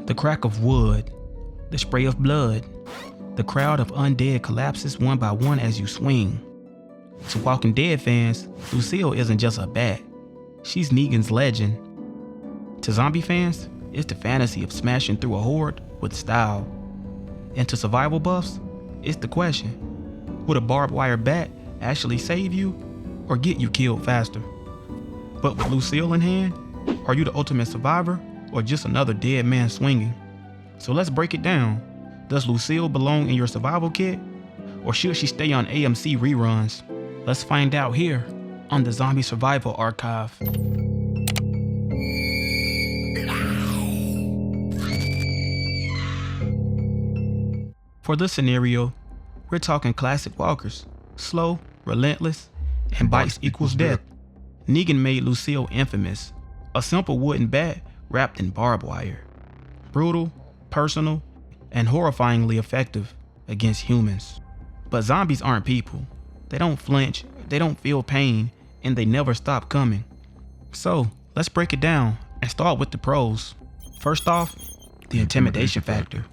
The crack of wood, the spray of blood, the crowd of undead collapses one by one as you swing. To Walking Dead fans, Lucille isn't just a bat, she's Negan's legend. To zombie fans, it's the fantasy of smashing through a horde with style. And to survival buffs, it's the question, would a barbed wire bat actually save you or get you killed faster? But with Lucille in hand, are you the ultimate survivor or just another dead man swinging? So let's break it down. Does Lucille belong in your survival kit, or should she stay on AMC reruns? Let's find out here on the Zombie Survival Archive. For this scenario, we're talking classic walkers, slow, relentless, and bites equals death. Negan made Lucille infamous, a simple wooden bat wrapped in barbed wire. Brutal, personal, and horrifyingly effective against humans. But zombies aren't people. They don't flinch, they don't feel pain, and they never stop coming. So let's break it down and start with the pros. First off, the intimidation factor.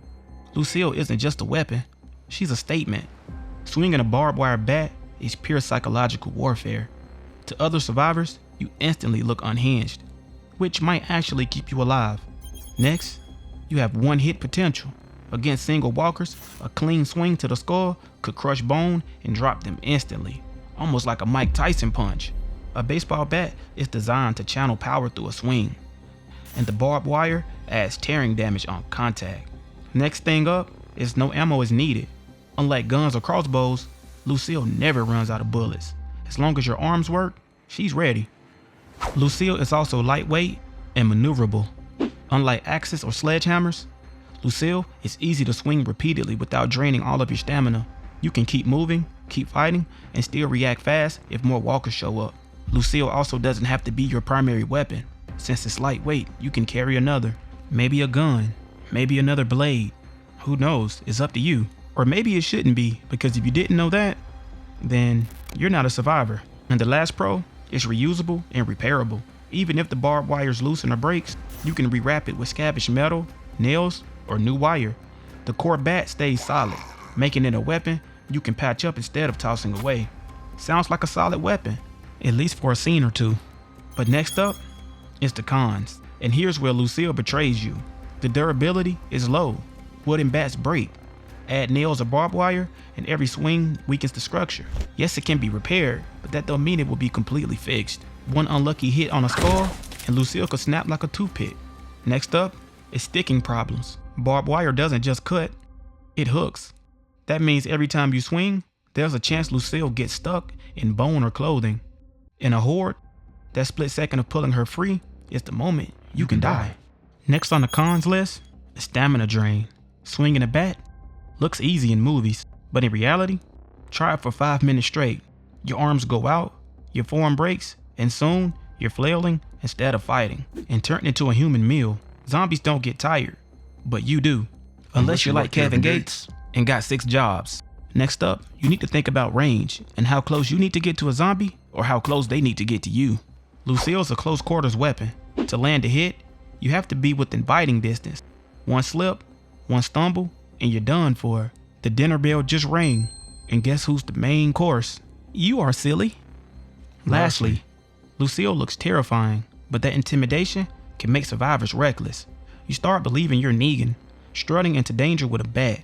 Lucille isn't just a weapon, she's a statement. Swinging a barbed wire bat is pure psychological warfare. To other survivors, you instantly look unhinged, which might actually keep you alive. Next, you have one hit potential. Against single walkers, a clean swing to the skull could crush bone and drop them instantly, almost like a Mike Tyson punch. A baseball bat is designed to channel power through a swing, and the barbed wire adds tearing damage on contact. Next thing up is no ammo is needed. Unlike guns or crossbows, Lucille never runs out of bullets. As long as your arms work, she's ready. Lucille is also lightweight and maneuverable. Unlike axes or sledgehammers, Lucille is easy to swing repeatedly without draining all of your stamina. You can keep moving, keep fighting, and still react fast if more walkers show up. Lucille also doesn't have to be your primary weapon. Since it's lightweight, you can carry another. Maybe a gun, maybe another blade. Who knows, it's up to you. Or maybe it shouldn't be, because if you didn't know that, then you're not a survivor. And the last pro is reusable and repairable. Even if the barbed wire's loosen or breaks, you can rewrap it with scavenged metal, nails, or new wire. The core bat stays solid, making it a weapon you can patch up instead of tossing away. Sounds like a solid weapon, at least for a scene or two. But next up is the cons, and here's where Lucille betrays you. The durability is low. Wooden bats break. Add nails or barbed wire, and every swing weakens the structure. Yes, it can be repaired, but that don't mean it will be completely fixed. One unlucky hit on a skull, and Lucille could snap like a toothpick. Next up is sticking problems. Barbed wire doesn't just cut, it hooks. That means every time you swing, there's a chance Lucille gets stuck in bone or clothing. In a horde, that split second of pulling her free is the moment you can die. Next on the cons list is stamina drain. Swinging a bat looks easy in movies, but in reality, try it for 5 minutes straight. Your arms go out, your forearm breaks, and soon you're flailing instead of fighting and turned into a human meal. Zombies don't get tired, but you do. Unless you're like Kevin Gates and got 6 jobs. Next up, you need to think about range and how close you need to get to a zombie or how close they need to get to you. Lucille's a close quarters weapon. To land a hit, you have to be within biting distance. One slip, one stumble, and you're done for. The dinner bell just rang, and guess who's the main course? You are, silly. Lastly, Lucille looks terrifying, but that intimidation can make survivors reckless. You start believing you're Negan, strutting into danger with a bat,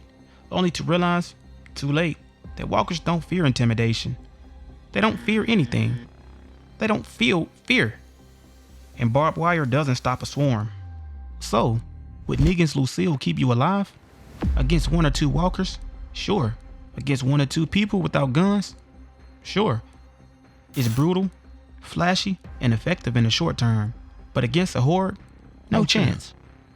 only to realize, too late, that walkers don't fear intimidation. They don't fear anything. They don't feel fear. And barbed wire doesn't stop a swarm. So, would Negan's Lucille keep you alive? Against 1 or 2 walkers? Sure. Against 1 or 2 people without guns? Sure. It's brutal, flashy, and effective in the short term. But against a horde? No chance.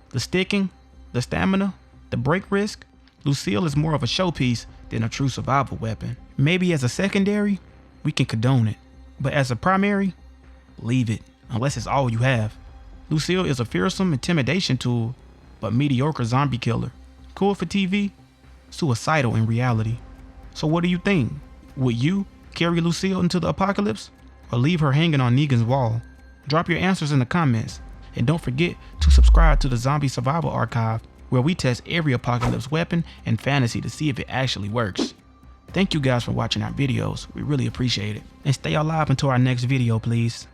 The sticking, the stamina, the break risk, Lucille is more of a showpiece than a true survival weapon. Maybe as a secondary, we can condone it. But as a primary, leave it, unless it's all you have. Lucille is a fearsome intimidation tool, but mediocre zombie killer. Cool for TV, suicidal in reality. So what do you think? Would you carry Lucille into the apocalypse or leave her hanging on Negan's wall? Drop your answers in the comments. And don't forget to subscribe to the Zombie Survival Archive, where we test every apocalypse weapon and fantasy to see if it actually works. Thank you guys for watching our videos. We really appreciate it. And stay alive until our next video, please.